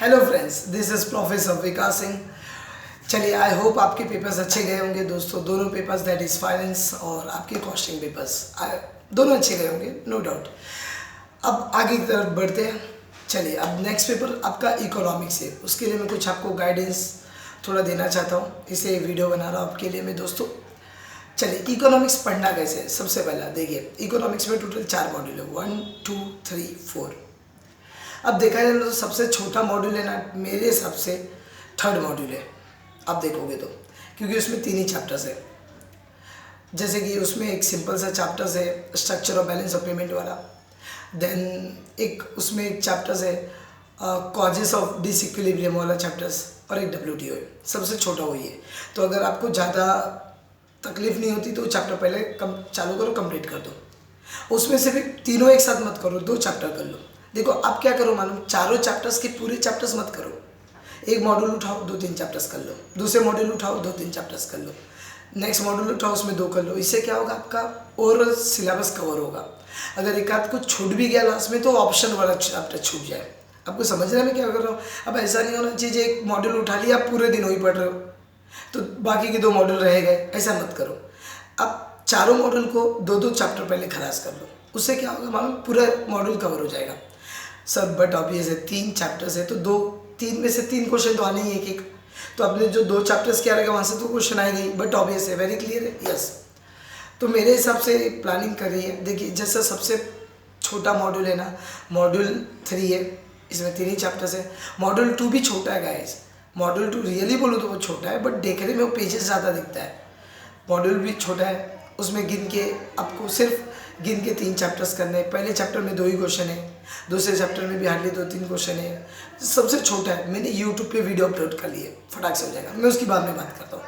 Hello friends, this is professor Vikas Singh. चलिए, I hope आपके papers अच्छे गए होंगे दोस्तों। दोनों पेपर्स, दैट इज़ फाइनेंस और आपके कॉस्टिंग पेपर्स, दोनों अच्छे गए होंगे, नो डाउट। अब आगे की तरफ बढ़ते हैं। चलिए, अब नेक्स्ट पेपर आपका इकोनॉमिक्स है। उसके लिए मैं कुछ आपको गाइडेंस थोड़ा देना चाहता हूँ, इसलिए वीडियो बना रहा हूँ आपके लिए मैं दोस्तों। चलिए, इकोनॉमिक्स पढ़ना कैसे है। सबसे पहला देखिए, इकोनॉमिक्स में टोटल 4 मॉड्यूल है, 1 2 3 4। अब देखा जाए तो सबसे छोटा मॉड्यूल है ना, मेरे हिसाब से थर्ड मॉड्यूल है। आप देखोगे तो, क्योंकि उसमें 3 ही चैप्टर्स है। जैसे कि उसमें एक सिंपल सा चैप्टर्स है structure of balance of payment वाला, देन एक उसमें एक चैप्टर्स है कॉजेस ऑफ डिसइक्विलिब्रियम वाला चैप्टर्स, और एक WTO है। सबसे छोटा वही है। तो अगर आपको ज़्यादा तकलीफ नहीं होती तो चैप्टर पहले चालू करो, कंप्लीट कर दो। उसमें से भी तीनों एक साथ मत करो, 2 चैप्टर कर लो। देखो आप क्या करो मालूम, चारों चैप्टर्स के पूरे चैप्टर्स मत करो। एक मॉड्यूल उठाओ, 2-3 चैप्टर्स कर लो। दूसरे मॉड्यूल उठाओ, 2-3 चैप्टर्स कर लो। नेक्स्ट मॉड्यूल उठाओ, उसमें 2 कर लो। इससे क्या होगा, आपका ओवरऑल सिलेबस कवर होगा। अगर एक आध कुछ छूट भी गया लास्ट में तो ऑप्शन वाला चैप्टर छूट जाए। आपको समझना मैं क्या कर रहा हूँ। अब ऐसा नहीं होना चाहिए एक मॉड्यूल उठा लिया, आप पूरे दिन वही पढ़ रहे हो तो बाकी के 2 मॉड्यूल रह गए, ऐसा मत करो। अब चारों मॉड्यूल को 2-2 चैप्टर पहले खलास कर लो। उससे क्या होगा मालूम, पूरा मॉड्यूल कवर हो जाएगा सर। बट ऑब्वियस है 3 चैप्टर्स है तो 3 में से 3 क्वेश्चन तो आने ही एक। तो आपने जो 2 चैप्टर्स किया रहेगा वहाँ से तो क्वेश्चन आएंगे ही। बट ऑब्वियस है, वेरी क्लियर है, यस। तो मेरे हिसाब से प्लानिंग करिए। देखिए, जैसा सबसे छोटा मॉड्यूल है ना, मॉड्यूल 3 है, इसमें 3 ही चैप्टर्स है। मॉड्यूल 2 भी छोटा है गाइस। मॉड्यूल 2 रियली बोलो तो वो छोटा है, बट देखने में वो पेजेस ज़्यादा दिखता है। मॉड्यूल भी छोटा है, उसमें गिन के आपको सिर्फ गिन के 3 चैप्टर्स करने हैं। पहले चैप्टर में 2 ही क्वेश्चन है, दूसरे चैप्टर में भी हार्डली 2-3 क्वेश्चन है। सबसे छोटा है। मैंने यूट्यूब पे वीडियो अपलोड कर लिए, फटाक से हो जाएगा। मैं उसकी बाद में बात करता हूँ।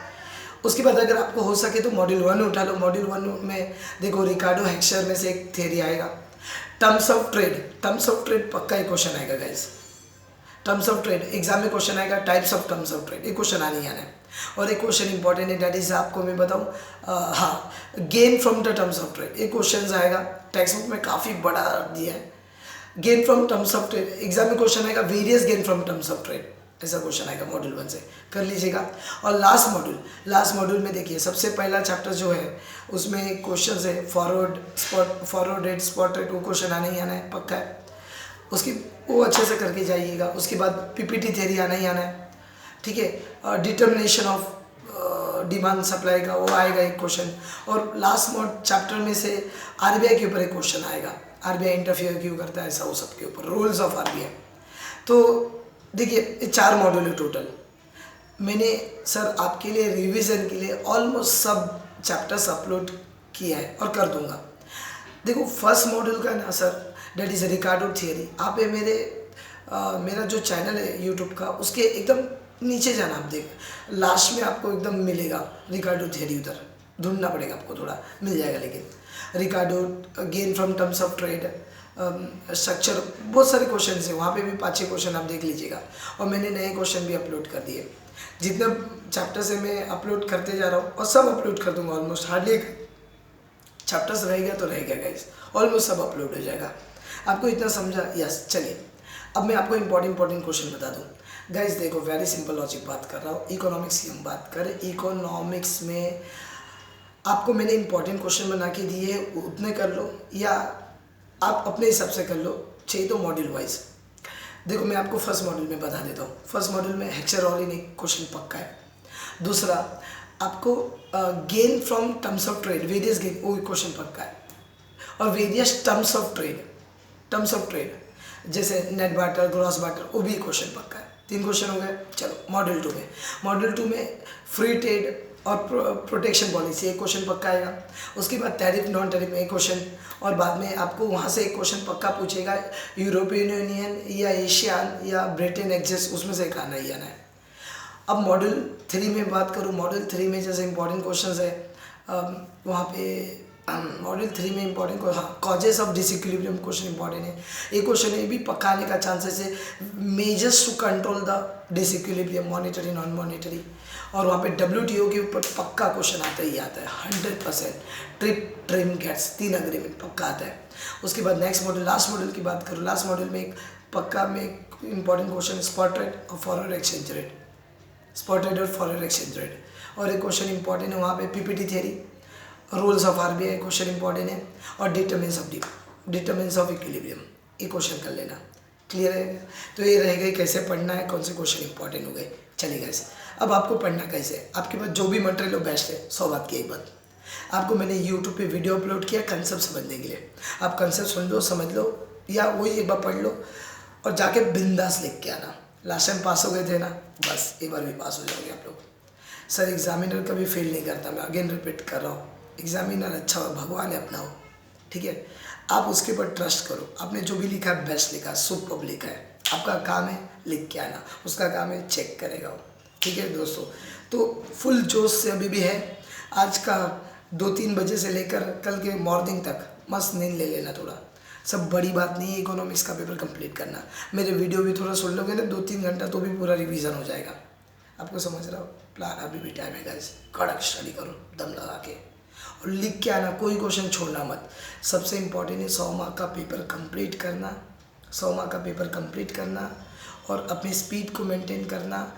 उसके बाद अगर आपको हो सके तो मॉड्यूल 1 उठा लो। मॉड्यूल 1 में देखो, रिकार्डो हेक्सर में से एक थ्योरी आएगा, terms of trade. Terms of trade पक्का एक क्वेश्चन आएगा guys. Terms of trade exam में क्वेश्चन आएगा, types of terms of trade, एक क्वेश्चन आने ही आना है। और एक क्वेश्चन इंपॉर्टेंट है, डैट इज आपको मैं बताऊँ, हाँ, gain from the terms of trade एक क्वेश्चन आएगा। टेक्स्ट बुक में काफ़ी बड़ा दिया है, gain from terms of trade. Exam में क्वेश्चन आएगा, various gain from terms of trade, ऐसा क्वेश्चन आएगा मॉड्यूल 1 से, कर लीजिएगा। और लास्ट मॉड्यूल में देखिए, सबसे पहला चैप्टर जो है उसमें क्वेश्चन है फॉरवर्ड रेट, स्पॉट रेट, वो क्वेश्चन आने ही आना है, पक्का है। उसकी वो अच्छे से करके जाइएगा। उसके बाद PPT थ्योरी आना ही आना है, ठीक है। डिटर्मिनेशन ऑफ डिमांड सप्लाई का वो आएगा एक क्वेश्चन। और लास्ट चैप्टर में से RBI के ऊपर एक क्वेश्चन आएगा, RBI इंटरफियर क्यों करता है, ऐसा वो सब के ऊपर, रूल्स ऑफ RBI। तो देखिए, 4 मॉड्यूल है टोटल। मैंने सर आपके लिए रिवीजन के लिए ऑलमोस्ट सब चैप्टर्स अपलोड किया है और कर दूंगा। देखो, फर्स्ट मॉड्यूल का ना sir, that is Ricardo theory. आप ये मेरा जो चैनल है यूट्यूब का, उसके एकदम नीचे जाना, आप देख लास्ट में आपको एकदम मिलेगा रिकार्डो थियरी। उधर ढूंढना पड़ेगा आपको, थोड़ा मिल जाएगा। लेकिन Ricardo, gain from terms of trade, structure, बहुत सारे क्वेश्चन हैं वहाँ पे भी 5-6 क्वेश्चन आप देख लीजिएगा। और मैंने नए क्वेश्चन भी अपलोड कर दिए। जितने चैप्टर से मैं अपलोड करते जा रहा हूँ और सब अपलोड कर दूँगा ऑलमोस्ट। हार्डली चैप्टर्स रह गया तो रह गया गाइस, ऑलमोस्ट सब अपलोड हो जाएगा। आपको इतना समझा, यस। चलिए, अब मैं आपको इंपॉर्टेंट क्वेश्चन बता दूँ गाइस। देखो, वेरी सिंपल लॉजिक बात कर रहा हूँ। इकोनॉमिक्स की हम बात करें, इकोनॉमिक्स में आपको मैंने इंपॉर्टेंट क्वेश्चन बना के दिए, उतने कर लो या आप अपने हिसाब से कर लो, चाहिए तो मॉड्यूल वाइज। देखो, मैं आपको फर्स्ट मॉड्यूल में बता देता हूँ। फर्स्ट मॉड्यूल में हेक्सारोलिन एक क्वेश्चन पक्का है। दूसरा आपको gain from terms of trade, various gain, वो क्वेश्चन पक्का है। और वेरियस टर्म्स ऑफ ट्रेड जैसे नेट बार्टर, ग्रॉस बार्टर, वो भी क्वेश्चन पक्का है। 3 क्वेश्चन हो गए। चलो मॉड्यूल 2 में फ्री ट्रेड और प्रोटेक्शन पॉलिसी एक क्वेश्चन पक्का आएगा। उसके बाद टैरिफ नॉन टैरिफ में एक क्वेश्चन, और बाद में आपको वहाँ से एक क्वेश्चन पक्का पूछेगा, यूरोपियन यूनियन या एशियान या ब्रिटेन एग्जिस्ट, उसमें से एक आना ही आना है। अब मॉड्यूल 3 में बात करूँ, मॉड्यूल 3 में जैसे इंपॉर्टेंट क्वेश्चन है वहाँ पे मॉड्यूल 3 में इंपॉर्टेंट, हाँ, causes of disequilibrium question important है। एक क्वेश्चन ये भी पक्का आने का चांसेस है, measures to control the disequilibrium, monetary non monetary. और वहाँ पे WTO के ऊपर पक्का क्वेश्चन आता ही आता है 100%। ट्रिम गेट्स 3 अग्रीमेंट पक्का आता है। उसके बाद नेक्स्ट मॉड्यूल, लास्ट मॉड्यूल की बात करूँ, लास्ट मॉड्यूल में एक पक्का में इंपॉर्टेंट क्वेश्चन स्पॉट रेट और forward exchange rate, spot rate और फॉरवर्ड एक्सचेंज रेट। और एक क्वेश्चन इंपॉर्टेंट है वहाँ पे PPT theory, rules of RBI question important है, और डिटरमिनेंस ऑफ इक्विलिब्रियम, ये क्वेश्चन कर लेना। क्लियर है? तो ये रह गई कैसे पढ़ना है, कौन से क्वेश्चन इंपॉर्टेंट हो गए। चलिए गाइस, अब आपको पढ़ना कैसे है। आपके पास जो भी मटेरियल हो बेस्ट है। 100 बात की एक बात, आपको मैंने यूट्यूब पे वीडियो अपलोड किया कंसेप्ट समझने के लिए। आप कंसेप्ट सुन लो, समझ लो, या वही एक बार पढ़ लो और जाके बिंदास लिख के आना। लास्ट टाइम पास हो गए थे ना, बस एक बार भी पास हो जाओगे आप लोग। सर एग्जामिनर कभी फेल नहीं करता, मैं अगेन रिपीट कर रहा हूँ, एग्जामिनर अच्छा हो, भगवान है अपना हो, ठीक है। आप उसके ऊपर ट्रस्ट करो, आपने जो भी लिखा है बेस्ट लिखा है, सुपर लिखा है। आपका काम है लिख के आना, उसका काम है चेक करेगा वो, ठीक है दोस्तों। तो फुल जोश से अभी भी है। आज का 2-3 बजे से लेकर कल के मॉर्निंग तक मस्त नींद ले लेना थोड़ा, सब बड़ी बात नहीं है इकोनॉमिक्स का पेपर कंप्लीट करना। मेरे वीडियो भी थोड़ा सुन लोगे ना 2-3 घंटा, तो भी पूरा रिवीजन हो जाएगा। आपको समझ रहा हो, प्लान अभी भी टाइम है गाइस, कड़क स्टडी करो दम लगा के और लिख के आना, कोई क्वेश्चन छोड़ना मत। सबसे इम्पोर्टेंट है 100 मार्क का पेपर कंप्लीट करना, 100 मार्क का पेपर कंप्लीट करना और अपनी स्पीड को मेंटेन करना,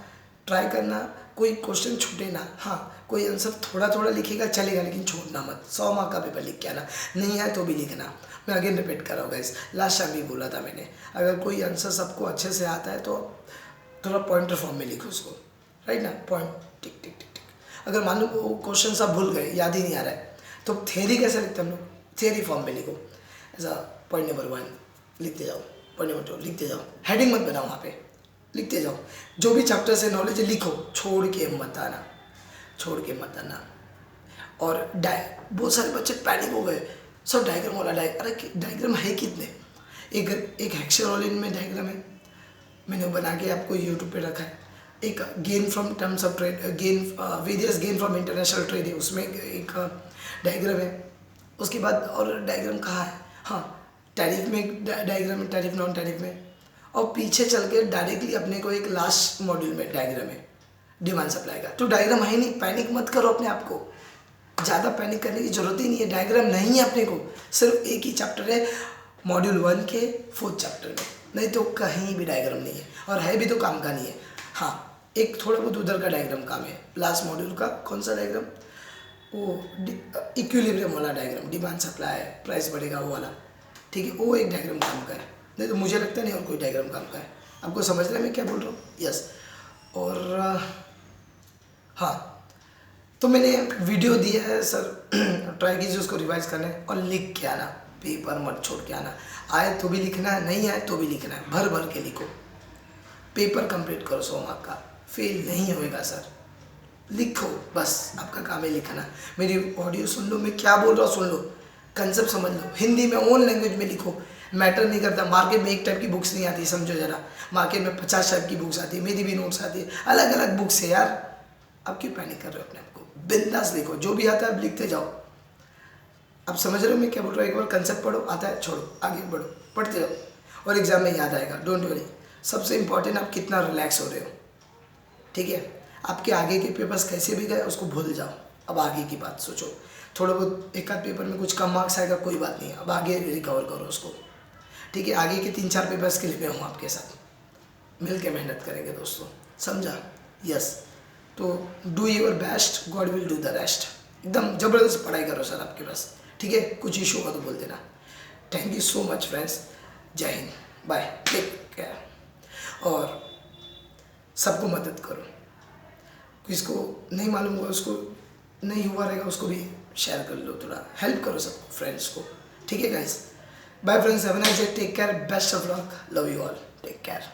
ट्राई करना, कोई क्वेश्चन छूटे ना। हाँ, कोई आंसर थोड़ा थोड़ा लिखेगा चलेगा, लेकिन छोड़ना मत। 100 मार्क का पेपर लिख के आना, नहीं है तो भी लिखना। मैं अगेन रिपीट कर रहा हूँ गाइस, लास्ट टाइम भी बोला था मैंने, अगर कोई आंसर सबको अच्छे से आता है तो थोड़ा पॉइंटर फॉर्म में लिखो उसको, राइट ना, पॉइंट टिक टिक टिक टिक। अगर मान लो वो क्वेश्चन आप भूल गए, याद ही नहीं आ रहा है, तो थ्योरी कैसे लिखते हम लोग, थ्योरी फॉर्म में लिखो। ऐसा पॉइंट नंबर 1 लिखते जाओ, पॉइंट नंबर 2 लिखते जाओ, हेडिंग मत बनाओ, वहाँ पे लिखते जाओ। जो भी चैप्टर से नॉलेज लिखो, छोड़ के मत आना, छोड़ के मत आना। और बहुत सारे बच्चे पैनिक हो गए, सर डायग्राम वाला अरे डायग्राम है कितने, एक हेक्सागोनल में डायग्राम है, मैंने बना के आपको यूट्यूब पे रखा है। एक gain from terms of trade, various gain from international trade है, उसमें एक डायग्राम है। उसके बाद और डायग्राम कहाँ है, हाँ टैरिफ में एक डायग्राम है, टैरिफ नॉन टैरिफ में। और पीछे चल के डायरेक्टली अपने को एक लास्ट मॉड्यूल में डायग्राम है डिमांड सप्लाई का। तो डायग्राम है नहीं, पैनिक मत करो अपने आप को, ज़्यादा पैनिक करने की जरूरत ही नहीं है। डायग्राम नहीं है अपने को, सिर्फ एक ही चैप्टर है मॉड्यूल 1 के 4th चैप्टर में, नहीं तो कहीं भी डायग्राम नहीं है, और है भी तो काम का नहीं है। हाँ, एक थोड़ा बहुत उधर का डायग्राम काम है, लास्ट मॉड्यूल का कौन सा डायग्राम, वो इक्विलिब्रियम वाला डायग्राम, डिमांड सप्लाई प्राइस बढ़ेगा वो वाला, ठीक है, वो एक डायग्राम काम का है। नहीं तो मुझे लगता नहीं और कोई डायग्राम काम का है। आपको समझ रहे हैं मैं क्या बोल रहा हूँ? यस। और हाँ, तो मैंने वीडियो दिया है सर, ट्राई कीजिए उसको रिवाइज करने और लिख के आना, पेपर मत छोड़ के आना। आए तो भी लिखना है, नहीं आए तो भी लिखना है, भर भर के लिखो, पेपर कंप्लीट करो 100 मार्क का, फेल नहीं होएगा सर, लिखो बस, आपका काम है लिखना। मेरी ऑडियो सुन लो, मैं क्या बोल रहा हूँ सुन लो, कंसेप्ट समझ लो, हिंदी में ओन लैंग्वेज में लिखो, मैटर नहीं करता। मार्केट में एक टाइप की बुक्स नहीं आती, समझो जरा, मार्केट में 50 टाइप की बुक्स आती है, मेरी भी नोट्स आती है, अलग अलग बुक्स है यार। आप क्यों पैनिक कर रहे हो अपने आप को, बिंदास लिखो, जो भी आता है आप लिखते जाओ। आप समझ रहे हो मैं क्या बोल रहा हूँ? एक बार कंसेप्ट पढ़ो, आता है छोड़ो, आगे बढ़ो, पढ़ते जाओ और एग्जाम में याद आएगा, डोंट वरी। सबसे इंपॉर्टेंट आप कितना रिलैक्स हो रहे हो, ठीक है। आपके आगे के पेपर्स कैसे भी गए उसको भूल जाओ, अब आगे की बात सोचो। थोड़ा बहुत एक आध पेपर में कुछ कम मार्क्स आएगा, कोई बात नहीं है, अब आगे रिकवर करो उसको, ठीक है। आगे के 3-4 पेपर्स के लिए मैं हूँ आपके साथ, मिल के मेहनत करेंगे दोस्तों, समझा? यस। तो do your best, God will do the rest. एकदम ज़बरदस्त पढ़ाई करो सर आपके पास, ठीक है। कुछ इशू होगा तो बोल देना। Thank you so much friends, जय हिंद, बाय, टेक केयर। और सबको मदद करो, किसको नहीं मालूम हुआ, उसको नहीं हुआ रहेगा, उसको भी शेयर कर लो, थोड़ा हेल्प करो सबको, फ्रेंड्स को, ठीक है guys. Bye friends, have a nice day, take care, best of luck, love you all, take care.